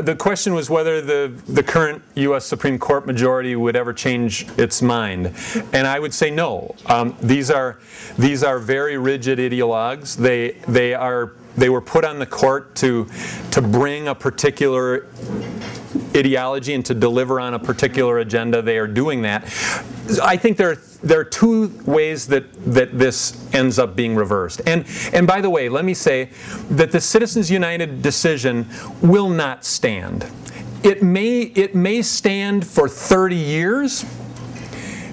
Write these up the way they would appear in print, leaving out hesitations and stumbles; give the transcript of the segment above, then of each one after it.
The question was whether the current U.S. Supreme Court majority would ever change its mind, and I would say no. These are very rigid ideologues. They were put on the court to bring a particular ideology and to deliver on a particular agenda. They are doing that. I think there are two ways that this ends up being reversed. And by the way, let me say that the Citizens United decision will not stand. It may stand for 30 years,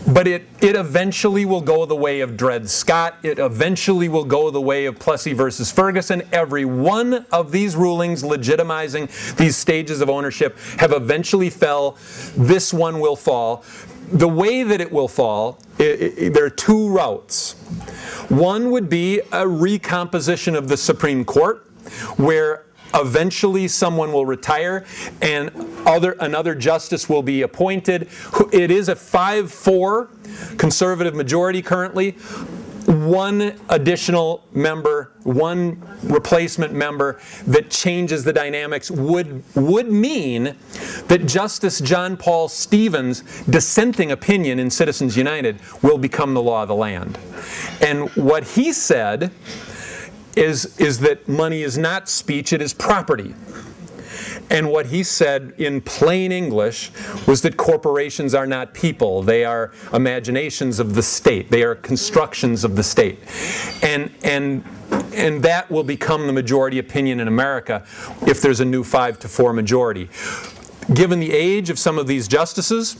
but it eventually will go the way of Dred Scott. It eventually will go the way of Plessy versus Ferguson. Every one of these rulings legitimizing these stages of ownership have eventually fell. This one will fall. The way that it will fall, there are two routes. One would be a recomposition of the Supreme Court, where eventually someone will retire and another justice will be appointed. It is a 5-4 conservative majority currently. One additional member, one replacement member that changes the dynamics would mean that Justice John Paul Stevens' dissenting opinion in Citizens United will become the law of the land. And what he said is that money is not speech, it is property. And what he said in plain English was that corporations are not people. They are imaginations of the state. They are constructions of the state. And that will become the majority opinion in America if there's a new 5-4 majority. Given the age of some of these justices,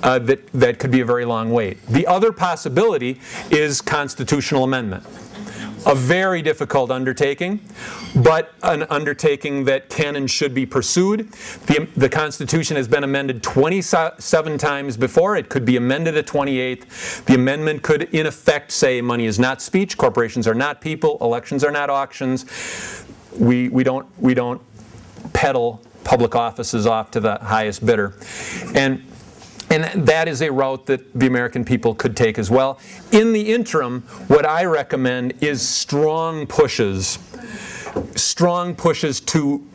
that could be a very long wait. The other possibility is constitutional amendment. A very difficult undertaking, but an undertaking that can and should be pursued. The Constitution has been amended 27 times before. It could be amended a 28th. The amendment could, in effect, say money is not speech, corporations are not people, elections are not auctions. We don't peddle public offices off to the highest bidder. And that is a route that the American people could take as well. In the interim, what I recommend is strong pushes to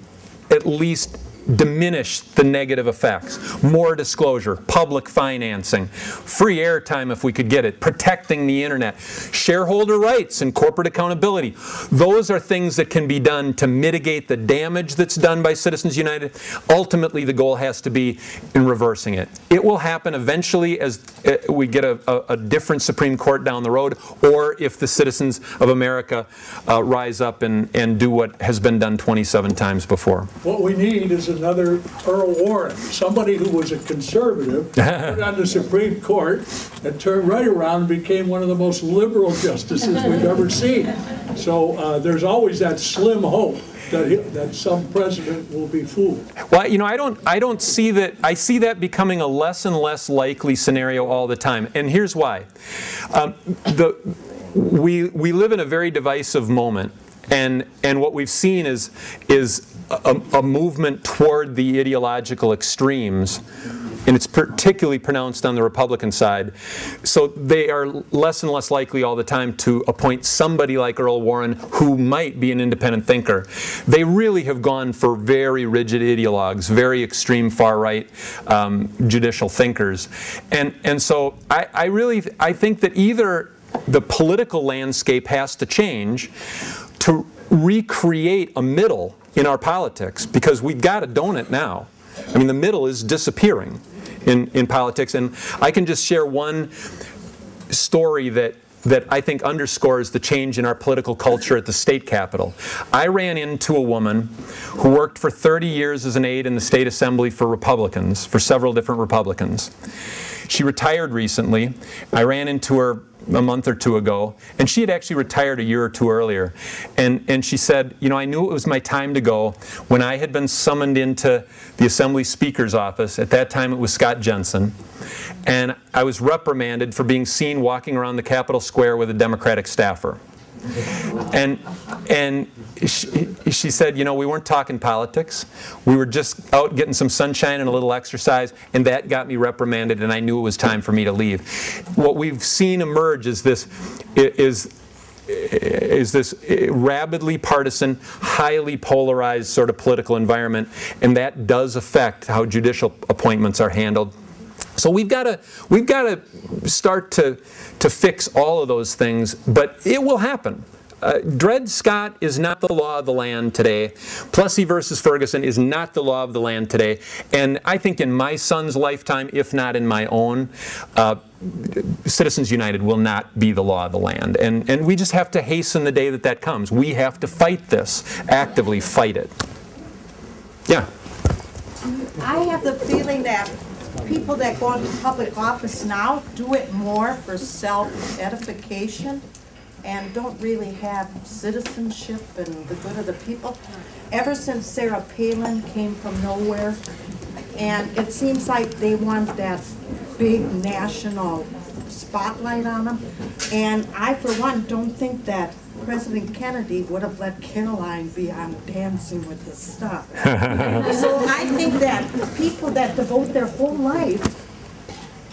at least diminish the negative effects. More disclosure, public financing, free airtime if we could get it, protecting the internet, shareholder rights and corporate accountability. Those are things that can be done to mitigate the damage that's done by Citizens United. Ultimately, the goal has to be in reversing it. It will happen eventually as we get a different Supreme Court down the road, or if the citizens of America rise up and do what has been done 27 times before. What we need is another Earl Warren, somebody who was a conservative, put on the Supreme Court, and turned right around and became one of the most liberal justices we've ever seen. So there's always that slim hope that some president will be fooled. Well, you know, I don't see that. I see that becoming a less and less likely scenario all the time, and here's why. We live in a very divisive moment, and what we've seen is a movement toward the ideological extremes, and it's particularly pronounced on the Republican side. So they are less and less likely all the time to appoint somebody like Earl Warren who might be an independent thinker. They really have gone for very rigid ideologues, very extreme far-right judicial thinkers. And so I think that either the political landscape has to change to recreate a middle in our politics, because we've got a donut now. I mean, the middle is disappearing in politics. And I can just share one story that I think underscores the change in our political culture at the state capitol. I ran into a woman who worked for 30 years as an aide in the state assembly for Republicans, for several different Republicans. She retired recently. I ran into her a month or two ago, and she had actually retired a year or two earlier. And she said, you know, I knew it was my time to go when I had been summoned into the Assembly Speaker's office. At that time it was Scott Jensen. And I was reprimanded for being seen walking around the Capitol Square with a Democratic staffer. And she said, you know, we weren't talking politics. We were just out getting some sunshine and a little exercise, and that got me reprimanded, and I knew it was time for me to leave. What we've seen emerge is rabidly partisan, highly polarized sort of political environment, and that does affect how judicial appointments are handled. So we've got to start to fix all of those things, but it will happen. Dred Scott is not the law of the land today. Plessy versus Ferguson is not the law of the land today. And I think in my son's lifetime, if not in my own, Citizens United will not be the law of the land. And we just have to hasten the day that that comes. We have to fight this, actively fight it. Yeah? I have the feeling that people that go into public office now do it more for self-edification and don't really have citizenship and the good of the people. Ever since Sarah Palin came from nowhere, and it seems like they want that big national spotlight on them. And I, for one, don't think that President Kennedy would have let Caroline be on Dancing with the Stars. So I think that people that devote their whole life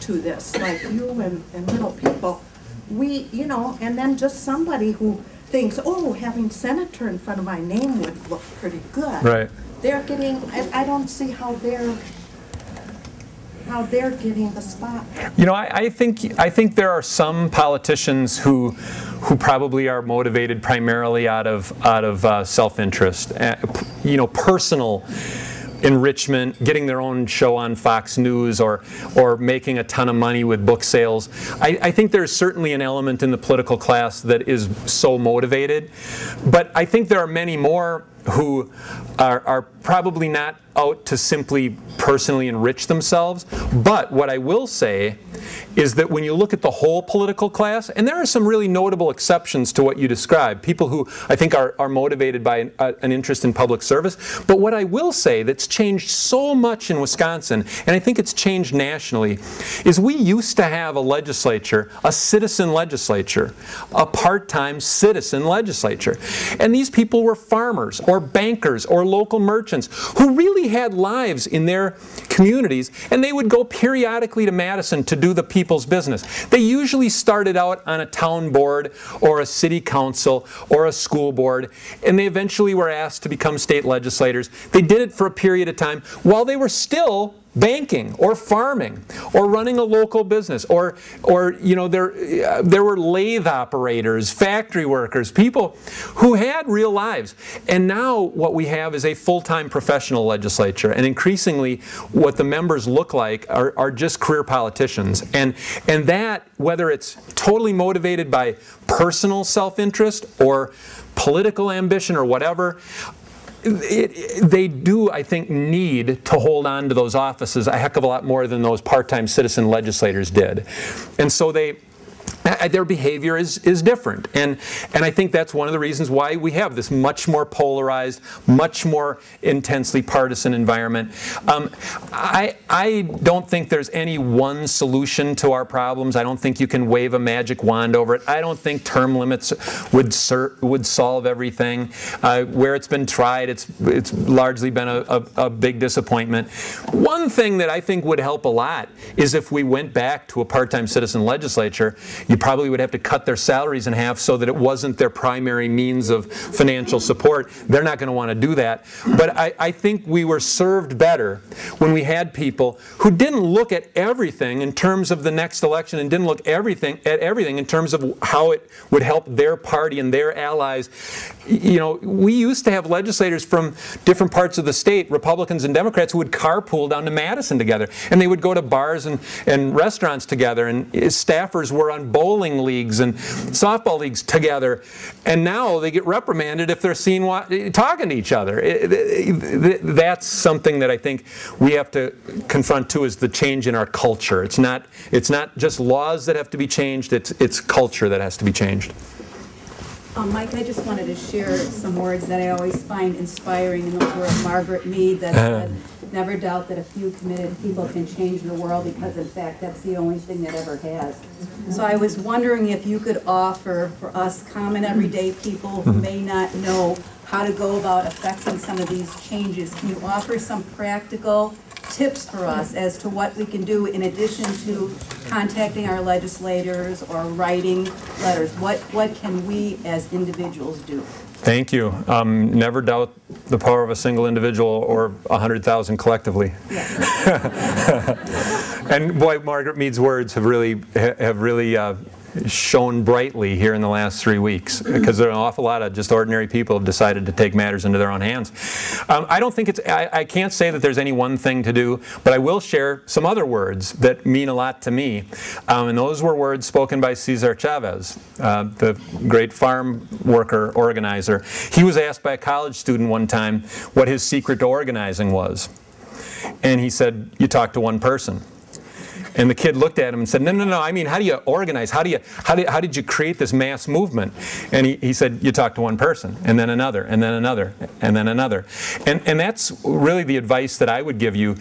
to this, like you and little people, you know, and then just somebody who thinks, oh, having senator in front of my name would look pretty good. Right. They're getting, I don't see how they're getting the spot. You know, I think there are some politicians who probably are motivated primarily out of self-interest, you know, personal enrichment, getting their own show on Fox News, or making a ton of money with book sales. I think there's certainly an element in the political class that is so motivated, but I think there are many more who are probably not out to simply personally enrich themselves. But what I will say is that when you look at the whole political class, and there are some really notable exceptions to what you described, people who I think are motivated by an interest in public service, but what I will say that's changed so much in Wisconsin, and I think it's changed nationally, is we used to have a legislature, a citizen legislature, a part-time citizen legislature. And these people were farmers or bankers or local merchants who really had lives in their communities, and they would go periodically to Madison to do the people's business. They usually started out on a town board or a city council or a school board, and they eventually were asked to become state legislators. They did it for a period of time while they were still banking or farming or running a local business, or you know, there were lathe operators, factory workers, people who had real lives. And now what we have is a full-time professional legislature, and increasingly what the members look like are just career politicians. And that, whether it's totally motivated by personal self-interest or political ambition or whatever, they do, I think, need to hold on to those offices a heck of a lot more than those part-time citizen legislators did. And so their behavior is different. And I think that's one of the reasons why we have this much more polarized, much more intensely partisan environment. I don't think there's any one solution to our problems. I don't think you can wave a magic wand over it. I don't think term limits would solve everything. Where it's been tried, it's largely been a big disappointment. One thing that I think would help a lot is if we went back to a part-time citizen legislature. You probably would have to cut their salaries in half so that it wasn't their primary means of financial support. They're not going to want to do that. But I think we were served better when we had people who didn't look at everything in terms of the next election, and didn't look at everything in terms of how it would help their party and their allies. You know, we used to have legislators from different parts of the state, Republicans and Democrats, who would carpool down to Madison together, and they would go to bars and restaurants together, and staffers were on bowling leagues and softball leagues together, and now they get reprimanded if they're seen talking to each other. That's something that I think we have to confront too, is the change in our culture. It's not just laws that have to be changed, it's culture that has to be changed. Mike, I just wanted to share some words that I always find inspiring, and those were of Margaret Mead that said, never doubt that a few committed people can change the world, because in fact that's the only thing that ever has. So I was wondering if you could offer for us common everyday people who may not know how to go about affecting some of these changes. Can you offer some practical tips for us as to what we can do in addition to contacting our legislators or writing letters? What can we as individuals do? Thank you. Never doubt the power of a single individual or 100,000 collectively. Yes. And boy, Margaret Mead's words have really shone brightly here in the last 3 weeks, because there are an awful lot of just ordinary people have decided to take matters into their own hands. I don't think I can't say that there's any one thing to do, but I will share some other words that mean a lot to me. And those were words spoken by Cesar Chavez, the great farm worker organizer. He was asked by a college student one time what his secret to organizing was. And he said, "You talk to one person." And the kid looked at him and said, "No, no, no, I mean, how do you organize? How did you create this mass movement?" And he said, "You talk to one person, and then another, and then another, and then another." And that's really the advice that I would give you.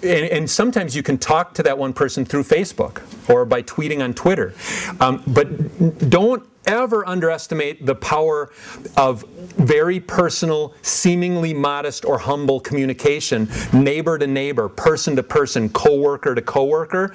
And sometimes you can talk to that one person through Facebook or by tweeting on Twitter. But don't ever underestimate the power of very personal, seemingly modest or humble communication, neighbor to neighbor, person to person, coworker to coworker.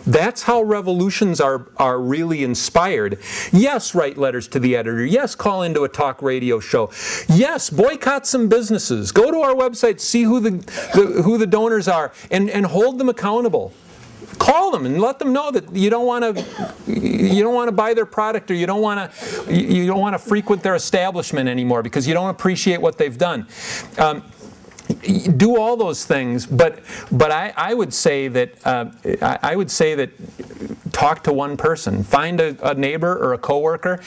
That's how revolutions are really inspired. Yes, write letters to the editor. Yes, call into a talk radio show. Yes, boycott some businesses. Go to our website, see who the donors are, and hold them accountable. Call them and let them know that you don't want to buy their product, or you don't want to frequent their establishment anymore because you don't appreciate what they've done. Do all those things, but I would say that talk to one person, find a neighbor or a coworker,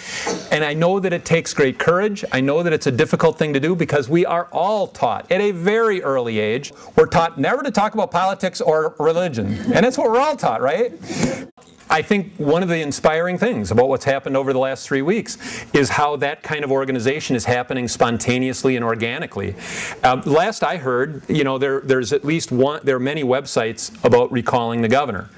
and I know that it takes great courage. I know that it's a difficult thing to do because we are all taught at a very early age. We're taught never to talk about politics or religion, and that's what we're all taught, right? I think one of the inspiring things about what's happened over the last 3 weeks is how that kind of organization is happening spontaneously and organically. Last I heard, there's at least one. There are many websites about recalling the governor.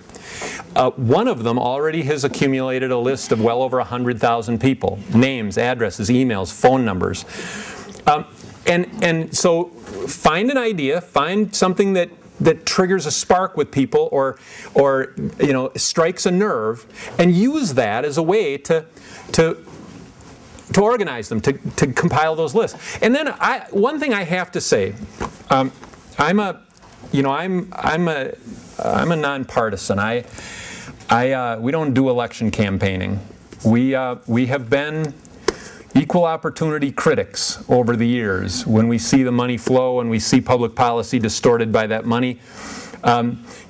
One of them already has accumulated a list of well over 100,000 people, names, addresses, emails, phone numbers. And so find an idea, find something that triggers a spark with people, or strikes a nerve, and use that as a way to organize them, to compile those lists. And then one thing I have to say, I'm a nonpartisan. We don't do election campaigning. We have been equal opportunity critics over the years. When we see the money flow and we see public policy distorted by that money,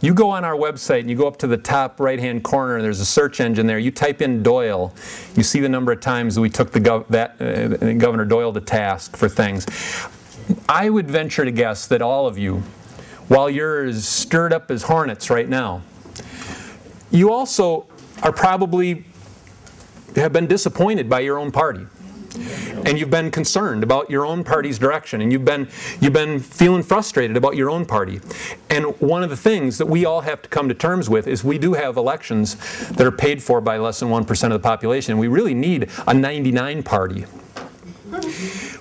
you go on our website and you go up to the top right-hand corner, and there's a search engine there. You type in Doyle. You see the number of times that we took Governor Doyle to task for things. I would venture to guess that all of you, while you're as stirred up as hornets right now, you also are probably have been disappointed by your own party. And you've been concerned about your own party's direction, and you've been feeling frustrated about your own party. And one of the things that we all have to come to terms with is we do have elections that are paid for by less than 1% of the population. We really need a 99 party.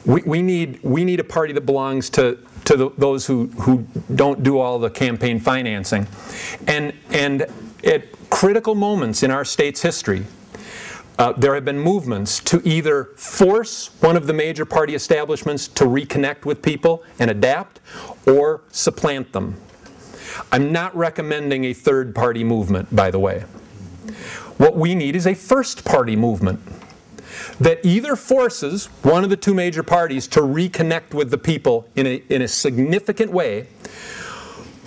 We need a party that belongs to those who don't do all the campaign financing. And at critical moments in our state's history, there have been movements to either force one of the major party establishments to reconnect with people and adapt, or supplant them. I'm not recommending a third party movement, by the way. What we need is a first party movement that either forces one of the two major parties to reconnect with the people in a significant way,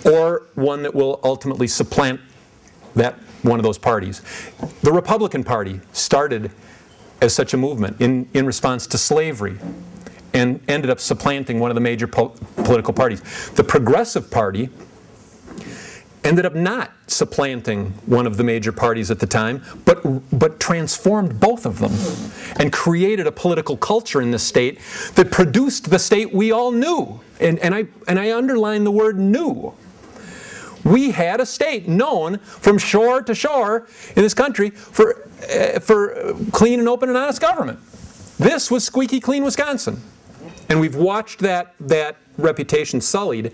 or one that will ultimately supplant that one of those parties. The Republican Party started as such a movement in response to slavery, and ended up supplanting one of the major political parties. The Progressive Party ended up not supplanting one of the major parties at the time, but transformed both of them and created a political culture in the state that produced the state we all knew. And I underline the word knew. We had a state known from shore to shore in this country for clean and open and honest government. This was squeaky clean Wisconsin. And we've watched that reputation sullied.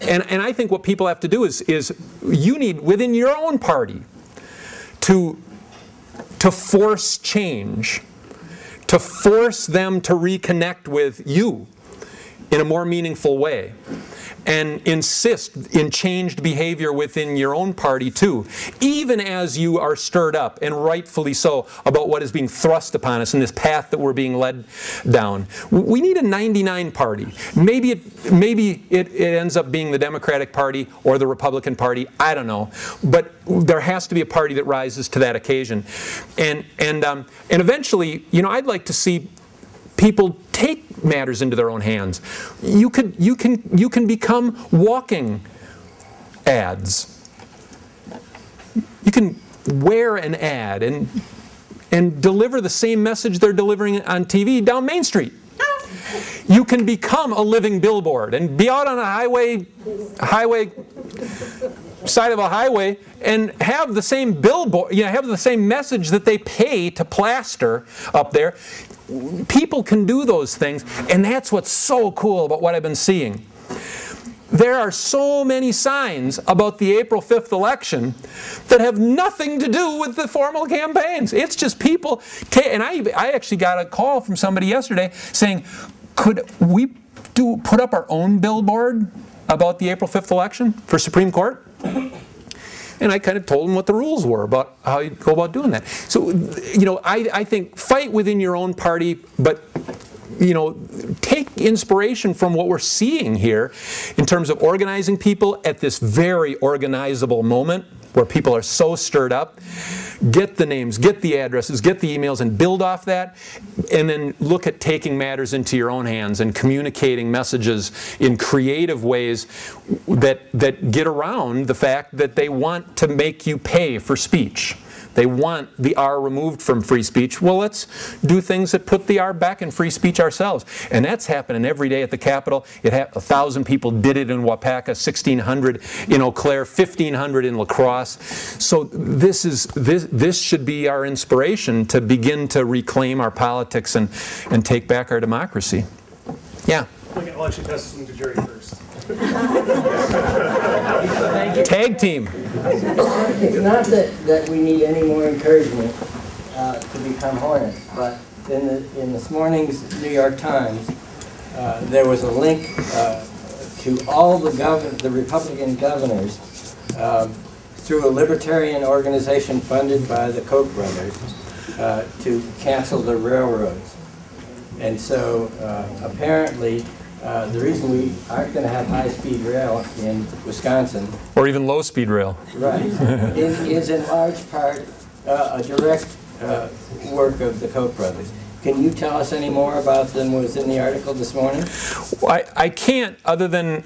And I think what people have to do is you need, within your own party, to force change, to force them to reconnect with you in a more meaningful way, and insist in changed behavior within your own party too, even as you are stirred up, and rightfully so, about what is being thrust upon us in this path that we're being led down. We need a 99 party. Maybe it ends up being the Democratic Party or the Republican Party, I don't know, but there has to be a party that rises to that occasion. And eventually, you know, I'd like to see people take matters into their own hands. You can become walking ads. You can wear an ad and deliver the same message they're delivering on TV down Main Street. You can become a living billboard and be out on a highway side of a highway and have the same billboard, you know, have the same message that they pay to plaster up there. People can do those things, and that's what's so cool about what I've been seeing. There are so many signs about the April 5th election that have nothing to do with the formal campaigns. It's just people, and I actually got a call from somebody yesterday saying, could we put up our own billboard about the April 5th election for Supreme Court? And I kind of told them what the rules were about how you go about doing that. So, you know, I think fight within your own party, but, you know, take inspiration from what we're seeing here in terms of organizing people at this very organizable moment where people are so stirred up. Get the names, get the addresses, get the emails, and build off that. And then look at taking matters into your own hands and communicating messages in creative ways that get around the fact that they want to make you pay for speech. They want the R removed from free speech. Well, let's do things that put the R back in free speech ourselves. And that's happening every day at the Capitol. 1,000 people did it in Wapaka, 1,600 in Eau Claire, 1,500 in La Crosse. So this should be our inspiration to begin to reclaim our politics and take back our democracy. Yeah? Okay, I'll actually pass this one to Jerry first. Tag team. It's not that we need any more encouragement to become Hornets, but in this morning's New York Times, there was a link to all the Republican governors through a libertarian organization funded by the Koch brothers to cancel the railroads. And so apparently, the reason we aren't going to have high-speed rail in Wisconsin, or even low-speed rail, right, is in large part a direct work of the Koch brothers. Can you tell us any more about than was in the article this morning? I can't, other than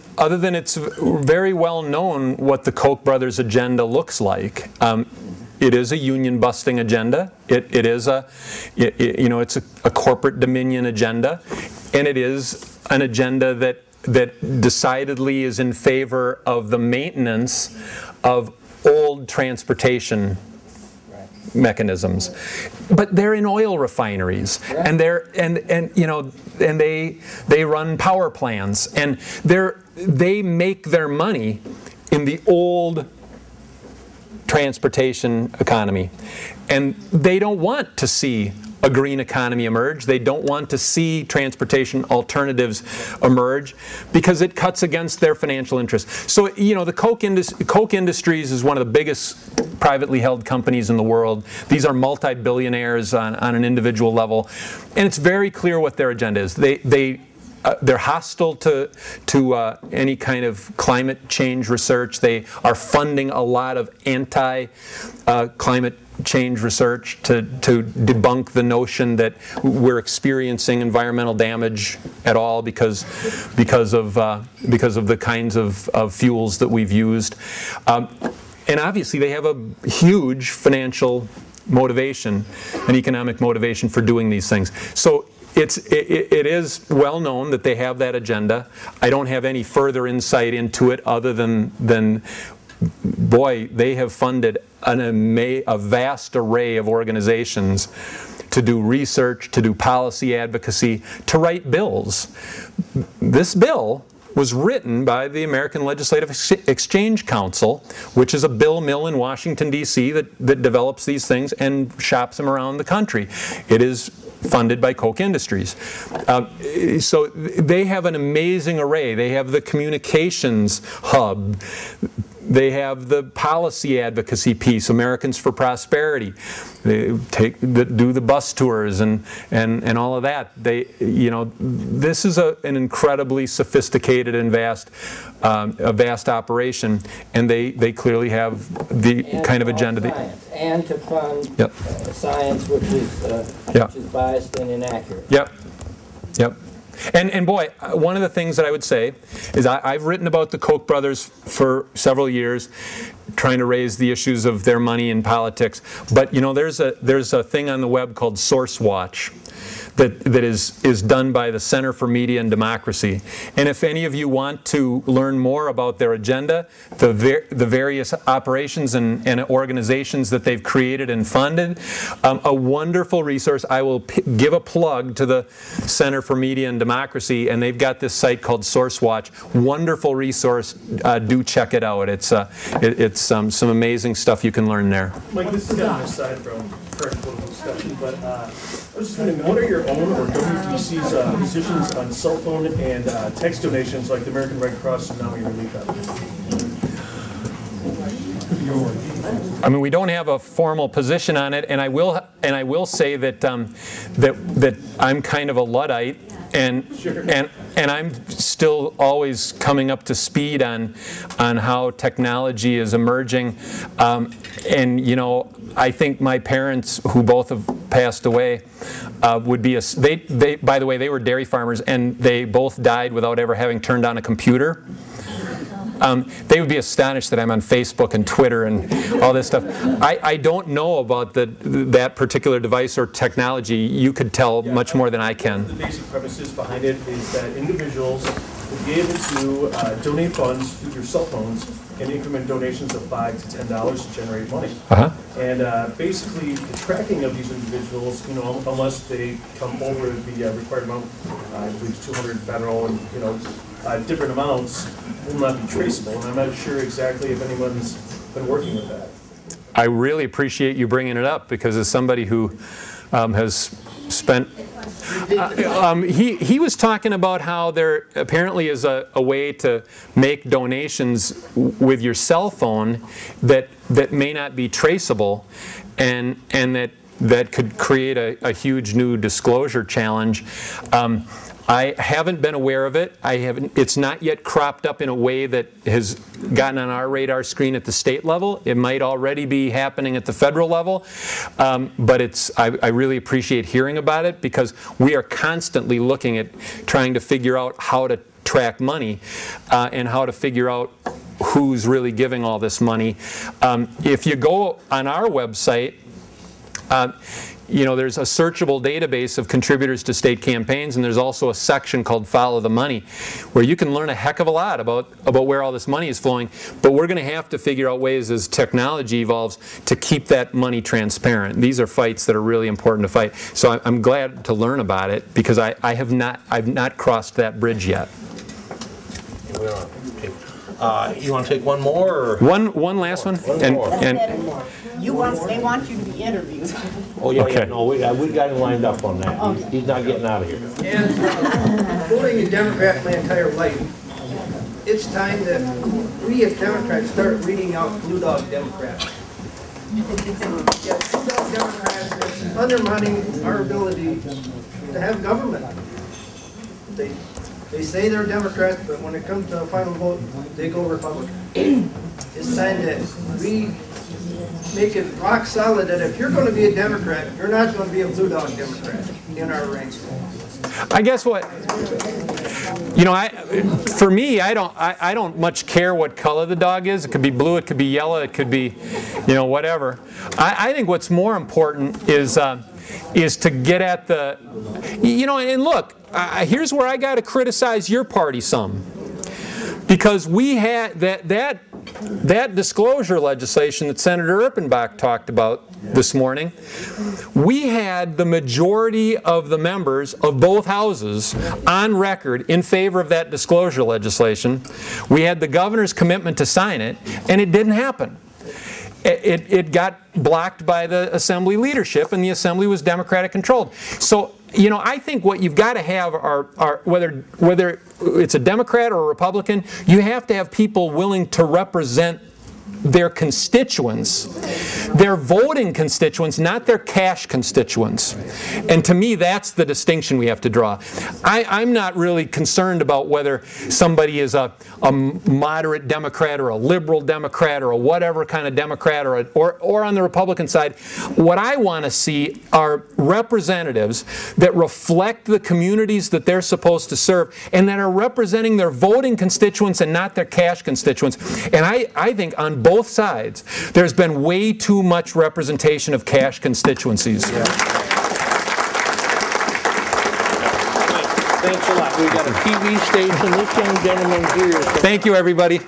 it's very well known what the Koch brothers' agenda looks like. It is a union-busting agenda. It's a corporate dominion agenda, and it is an agenda that decidedly is in favor of the maintenance of old transportation mechanisms. But they're in oil refineries, and they run power plants, and they make their money in the old transportation economy, and they don't want to see a green economy emerge. They don't want to see transportation alternatives emerge because it cuts against their financial interests. So, you know, the Koch Industries is one of the biggest privately held companies in the world. These are multi-billionaires on an individual level, and it's very clear what their agenda is. They're hostile to any kind of climate change research. They are funding a lot of anti-climate change research to debunk the notion that we're experiencing environmental damage at all because of the kinds of fuels that we've used. And obviously they have a huge financial motivation and economic motivation for doing these things. So it is well known that they have that agenda. I don't have any further insight into it other than boy, they have funded a vast array of organizations to do research, to do policy advocacy, to write bills. This bill was written by the American Legislative Exchange Council, which is a bill mill in Washington, D.C. that develops these things and shops them around the country. It is funded by Koch Industries. So they have an amazing array. They have the communications hub. They have the policy advocacy piece, Americans for Prosperity. They do the bus tours and all of that. This is an incredibly sophisticated and vast operation, and they clearly have the kind of agenda. And to fund science which is biased and inaccurate. Yep. And boy, one of the things that I would say is I've written about the Koch brothers for several years, trying to raise the issues of their money in politics. But there's a thing on the web called Source Watch that is done by the Center for Media and Democracy. And if any of you want to learn more about their agenda, the various operations and organizations that they've created and funded, a wonderful resource. I will give a plug to the Center for Media and Democracy, and they've got this site called Source Watch. Wonderful resource. Do check it out. It's some amazing stuff you can learn there. Mike, this is kind of aside from current political discussion, but I was just wondering, what are your own or WDC's positions on cell phone and text donations like the American Red Cross Tsunami Relief Effort? I mean, we don't have a formal position on it, and I will say that that I'm kind of a Luddite, and I'm still always coming up to speed on how technology is emerging, and I think my parents, who both have passed away, would be they by the way, they were dairy farmers, and they both died without ever having turned on a computer. They would be astonished that I'm on Facebook and Twitter and all this stuff. I don't know about that particular device or technology. You could tell much more than I can. The basic premises behind it is that individuals would be able to donate funds through your cell phones and increment donations of $5 to $10 to generate money. And basically, the tracking of these individuals, unless they come over the required amount, I believe it's 200 federal and different amounts, will not be traceable. And I'm not sure exactly if anyone's been working with that. I really appreciate you bringing it up, because as somebody who has spent he was talking about how there apparently is a way to make donations with your cell phone that may not be traceable, and that could create a huge new disclosure challenge. I haven't been aware of it. It's not yet cropped up in a way that has gotten on our radar screen at the state level. It might already be happening at the federal level, but I really appreciate hearing about it, because we are constantly looking at trying to figure out how to track money and how to figure out who's really giving all this money. If you go on our website, there's a searchable database of contributors to state campaigns, and there's also a section called Follow the Money, where you can learn a heck of a lot about where all this money is flowing. But we're going to have to figure out ways as technology evolves to keep that money transparent. These are fights that are really important to fight. So I'm glad to learn about it, because I've not crossed that bridge yet. You want to take one more? Or? One last one. One more. They want you to be interviewed. Oh yeah, no, we got him lined up on that. Okay. He's not getting out of here. And voting a Democrat my entire life, it's time that we as Democrats start reading out Blue Dog Democrats. Blue Dog Democrats is undermining our ability to have government. They say they're Democrats, but when it comes to a final vote, they go Republican. It's time that we make it rock solid that if you're going to be a Democrat, you're not going to be a Blue Dog Democrat in our ranks. I guess what, for me, I don't much care what color the dog is. It could be blue, it could be yellow, it could be, whatever. I think what's more important is to get at the, and look, here's where I got to criticize your party some, because we had that that disclosure legislation that Senator Erpenbach talked about this morning, we had the majority of the members of both houses on record in favor of that disclosure legislation. We had the governor's commitment to sign it, and it didn't happen. It got blocked by the Assembly leadership, and the Assembly was Democratic controlled. So, you know, I think what you've got to have are whether it's a Democrat or a Republican, you have to have people willing to represent their constituents, their voting constituents, not their cash constituents. And to me, that's the distinction we have to draw. I'm not really concerned about whether somebody is a moderate Democrat or a liberal Democrat or a whatever kind of Democrat or on the Republican side. What I want to see are representatives that reflect the communities that they're supposed to serve and that are representing their voting constituents and not their cash constituents. And I think on both sides, there's been way too much representation of cash constituencies. Thanks a lot. We've got a TV station. This young gentleman here. Thank you, everybody.